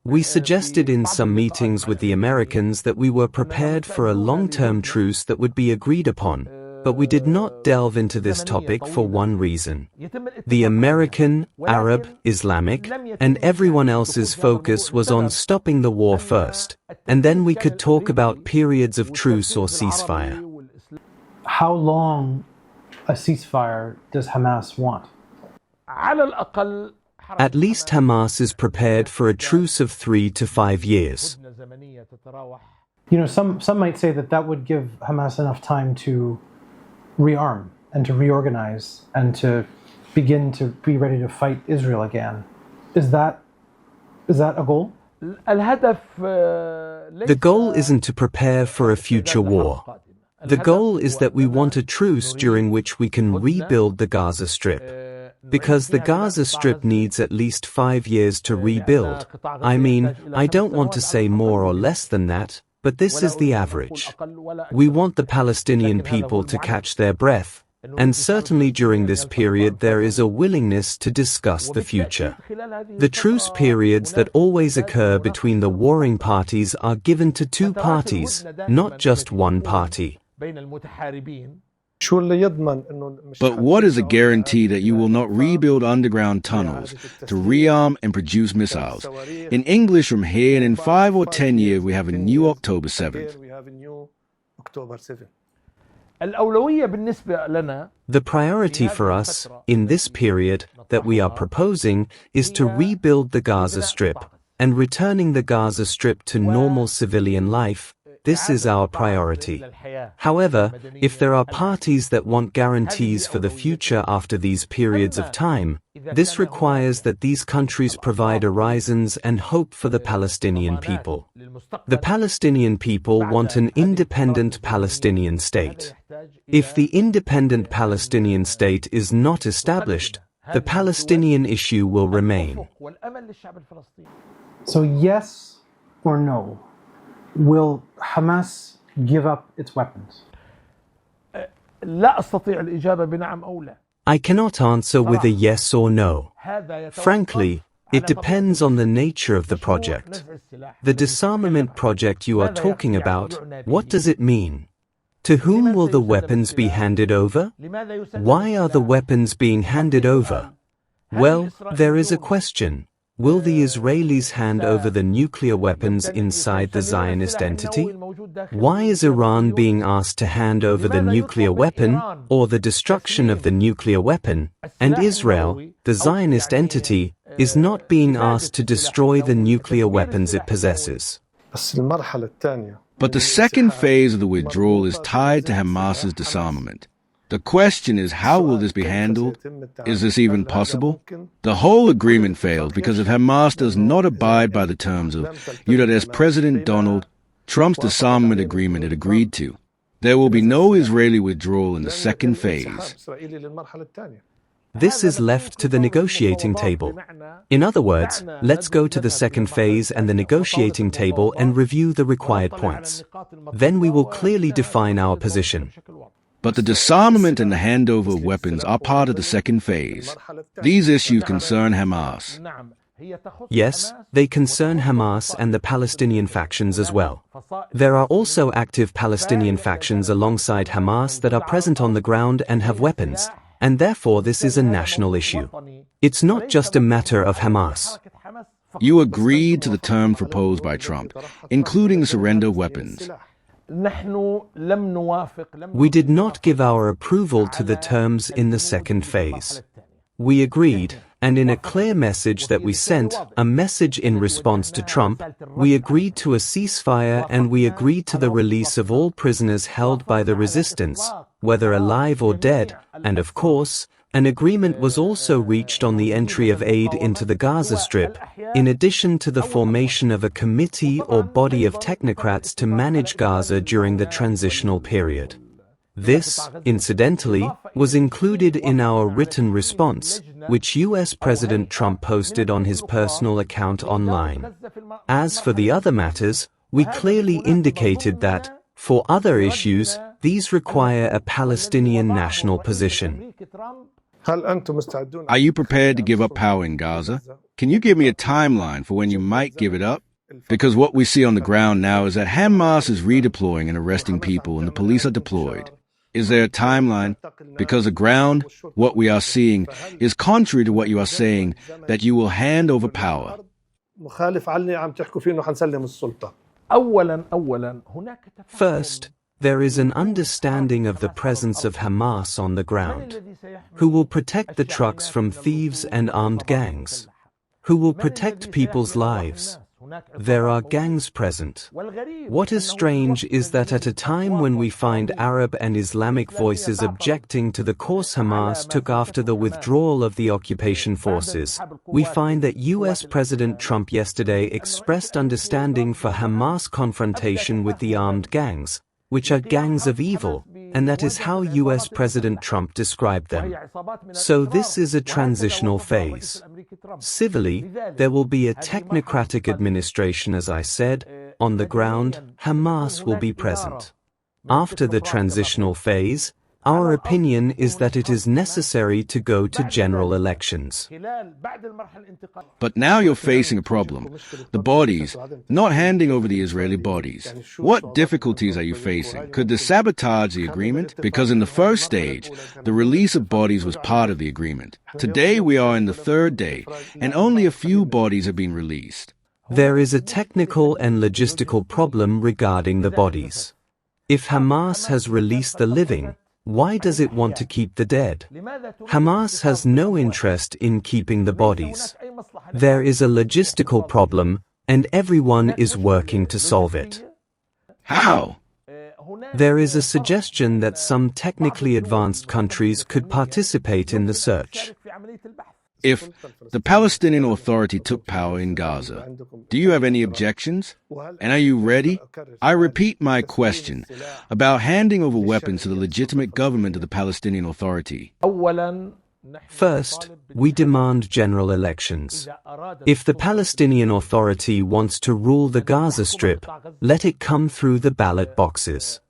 We suggested in some meetings with the Americans that we were prepared for a long-term truce that would be agreed upon, but we did not delve into this topic for one reason. The American, Arab, Islamic, and everyone else's focus was on stopping the war first, and then we could talk about periods of truce or ceasefire. How long a ceasefire does Hamas want? At least Hamas is prepared for a truce of 3 to 5 years. You know, some might say that that would give Hamas enough time to rearm and to reorganize and to begin to be ready to fight Israel again. Is that a goal? The goal isn't to prepare for a future war. The goal is that we want a truce during which we can rebuild the Gaza Strip. Because the Gaza Strip needs at least 5 years to rebuild. I mean, I don't want to say more or less than that, but this is the average. We want the Palestinian people to catch their breath, and certainly during this period there is a willingness to discuss the future. The truce periods that always occur between the warring parties are given to 2 parties, not just one party. But what is a guarantee that you will not rebuild underground tunnels to rearm and produce missiles? In English from here, and in 5 or 10 years we have a new October 7th. The priority for us, in this period, that we are proposing, is to rebuild the Gaza Strip, and returning the Gaza Strip to normal civilian life. This is our priority. However, if there are parties that want guarantees for the future after these periods of time, this requires that these countries provide horizons and hope for the Palestinian people. The Palestinian people want an independent Palestinian state. If the independent Palestinian state is not established, the Palestinian issue will remain. So yes or no? Will Hamas give up its weapons? I cannot answer with a yes or no. Frankly, it depends on the nature of the project. The disarmament project you are talking about, what does it mean? To whom will the weapons be handed over? Why are the weapons being handed over? Well, there is a question. Will the Israelis hand over the nuclear weapons inside the Zionist entity? Why is Iran being asked to hand over the nuclear weapon, or the destruction of the nuclear weapon, and Israel, the Zionist entity, is not being asked to destroy the nuclear weapons it possesses? But the second phase of the withdrawal is tied to Hamas's disarmament. The question is, how will this be handled? Is this even possible? The whole agreement failed because if Hamas does not abide by the terms of U.S. President Donald Trump's disarmament agreement it agreed to, there will be no Israeli withdrawal in the second phase. This is left to the negotiating table. In other words, let's go to the second phase and the negotiating table and review the required points. Then we will clearly define our position. But the disarmament and the handover of weapons are part of the second phase. These issues concern Hamas. Yes, they concern Hamas and the Palestinian factions as well. There are also active Palestinian factions alongside Hamas that are present on the ground and have weapons, and therefore this is a national issue. It's not just a matter of Hamas. You agreed to the terms proposed by Trump, including the surrender of weapons. We did not give our approval to the terms in the second phase. We agreed, and in a clear message that we sent, a message in response to Trump, we agreed to a ceasefire and we agreed to the release of all prisoners held by the resistance, whether alive or dead, and of course, an agreement was also reached on the entry of aid into the Gaza Strip, in addition to the formation of a committee or body of technocrats to manage Gaza during the transitional period. This, incidentally, was included in our written response, which US President Trump posted on his personal account online. As for the other matters, we clearly indicated that, for other issues, these require a Palestinian national position. Are you prepared to give up power in Gaza? Can you give me a timeline for when you might give it up? Because what we see on the ground now is that Hamas is redeploying and arresting people and the police are deployed. Is there a timeline? Because the ground, what we are seeing, is contrary to what you are saying, that you will hand over power. First, there is an understanding of the presence of Hamas on the ground, who will protect the trucks from thieves and armed gangs, who will protect people's lives. There are gangs present. What is strange is that at a time when we find Arab and Islamic voices objecting to the course Hamas took after the withdrawal of the occupation forces, we find that US President Trump yesterday expressed understanding for Hamas confrontation with the armed gangs, which are gangs of evil, and that is how US President Trump described them. So this is a transitional phase. Civilly, there will be a technocratic administration, as I said. On the ground, Hamas will be present. After the transitional phase, our opinion is that it is necessary to go to general elections. But now you're facing a problem. The bodies, not handing over the Israeli bodies. What difficulties are you facing? Could this sabotage the agreement? Because in the first stage, the release of bodies was part of the agreement. Today we are in the third day, and only a few bodies have been released. There is a technical and logistical problem regarding the bodies. If Hamas has released the living, why does it want to keep the dead? Hamas has no interest in keeping the bodies. There is a logistical problem, and everyone is working to solve it. How? There is a suggestion that some technically advanced countries could participate in the search. If the Palestinian Authority took power in Gaza, do you have any objections? And are you ready? I repeat my question about handing over weapons to the legitimate government of the Palestinian Authority. First, we demand general elections. If the Palestinian Authority wants to rule the Gaza Strip, let it come through the ballot boxes.